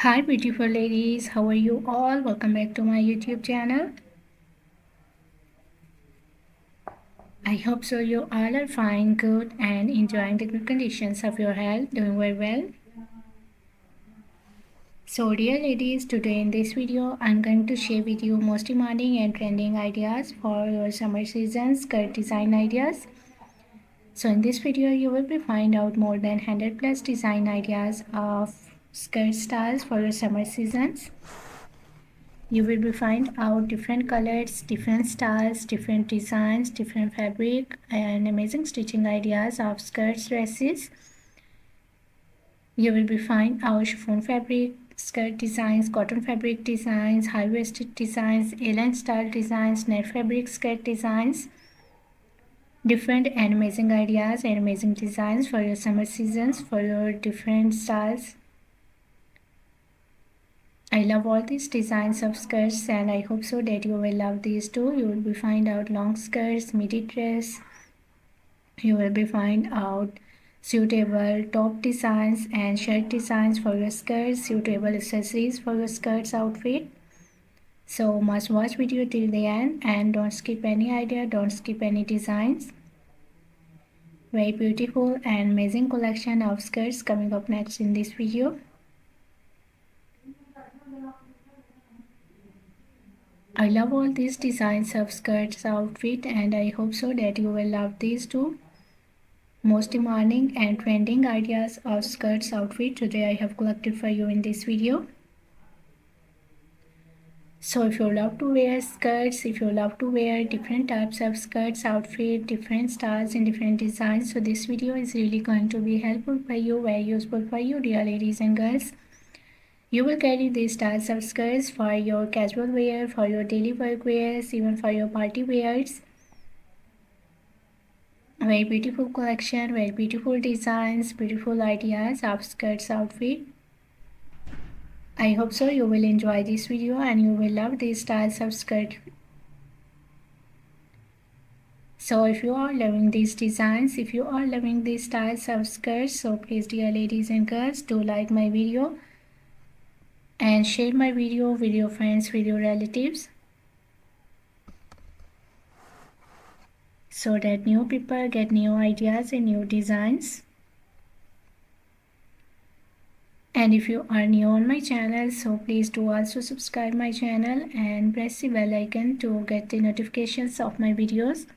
Hi beautiful ladies, how are you all? Welcome back to my YouTube channel. I hope so you all are fine, good and enjoying the good conditions of your health, doing very well. So dear ladies, today in this video I'm going to share with you most demanding and trending ideas for your summer season skirt design ideas. So in this video you will be find out more than 100 plus design ideas of skirt styles for your summer seasons. You will be find out different colors, different styles, different designs, different fabric and amazing stitching ideas of skirts, dresses. You will be find out chiffon fabric skirt designs, cotton fabric designs, high-waisted designs, A-line style designs, net fabric skirt designs, different and amazing ideas and amazing designs for your summer seasons, for your different styles. I love all these designs of skirts and I hope so that you will love these too. You will be find out long skirts, midi dress. You will be find out suitable top designs and shirt designs for your skirts, suitable accessories for your skirts outfit. So must watch video till the end and don't skip any idea, don't skip any designs. Very beautiful and amazing collection of skirts coming up next in this video. I love all these designs of skirts outfit and I hope so that you will love these too. Most demanding and trending ideas of skirts outfit today I have collected for you in this video. So if you love to wear skirts, if you love to wear different types of skirts outfit, different styles and different designs, so this video is really going to be helpful for you, very useful for you dear ladies and girls. You will carry these styles of skirts for your casual wear, for your daily work wears, even for your party wears. Very beautiful collection, very beautiful designs, beautiful ideas of skirts outfit. I hope so you will enjoy this video and you will love these styles of skirt. So if you are loving these designs, if you are loving these styles of skirts, so please dear ladies and girls, do like my video and share my video with your friends, with your relatives, so that new people get new ideas and new designs. And if you are new on my channel, so please do also subscribe my channel and press the bell icon to get the notifications of my videos.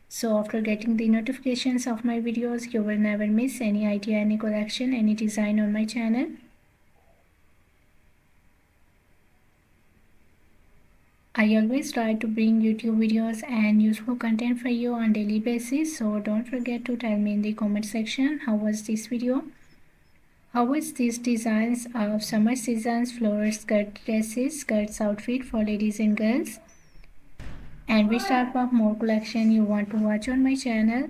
So after getting the notifications of my videos, you will never miss any idea, any collection, any design on my channel. I always try to bring YouTube videos and useful content for you on daily basis. So don't forget to tell me in the comment section how was this video. How was these designs of summer season's floral skirt dresses, skirts outfit for ladies and girls? And which type of more collection you want to watch on my channel,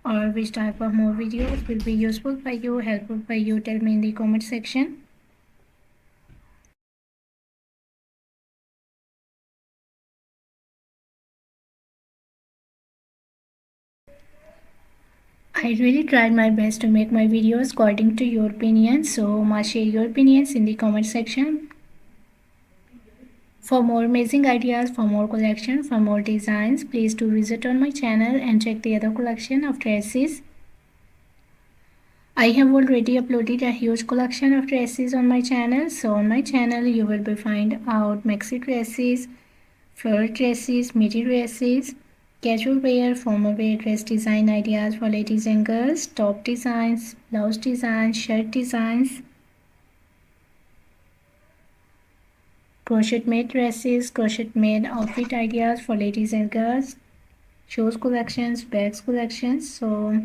or which type of more videos will be useful for you, helpful for you, tell me in the comment section. I really tried my best to make my videos according to your opinions, so must share your opinions in the comment section. For more amazing ideas, for more collection, for more designs, please do visit on my channel and check the other collection of dresses. I have already uploaded a huge collection of dresses on my channel. So on my channel you will be find out maxi dresses, floral dresses, midi dresses, casual wear, formal wear dress design ideas for ladies and girls, top designs, blouse designs, shirt designs, crochet made dresses, crochet made outfit ideas for ladies and girls, shoes collections, bags collections. So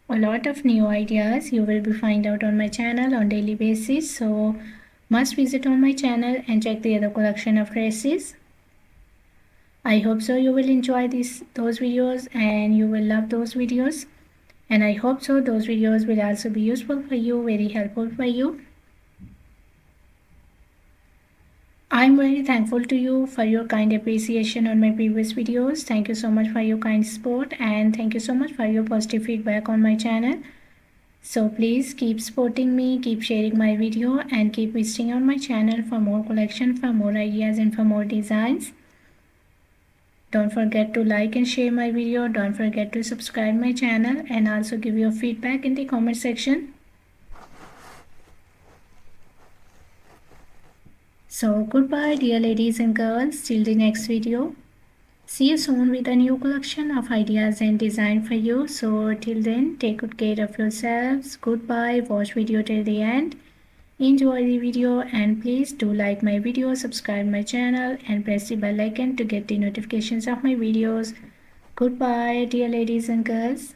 a lot of new ideas you will be find out on my channel on daily basis. So must visit on my channel and check the other collection of dresses. I hope so you will enjoy those videos and you will love those videos, and I hope so those videos will also be useful for you, very helpful for you. I'm very thankful to you for your kind appreciation on my previous videos. Thank you so much for your kind support and thank you so much for your positive feedback on my channel. So please keep supporting me, keep sharing my video, and keep visiting on my channel for more collection, for more ideas, and for more designs. Don't forget to like and share my video. Don't forget to subscribe my channel and also give your feedback in the comment section. So goodbye dear ladies and girls, till the next video. See you soon with a new collection of ideas and design for you. So till then, take good care of yourselves. Goodbye. Watch video till the end. Enjoy the video and please do like my video, subscribe my channel and press the bell icon to get the notifications of my videos. Goodbye dear ladies and girls.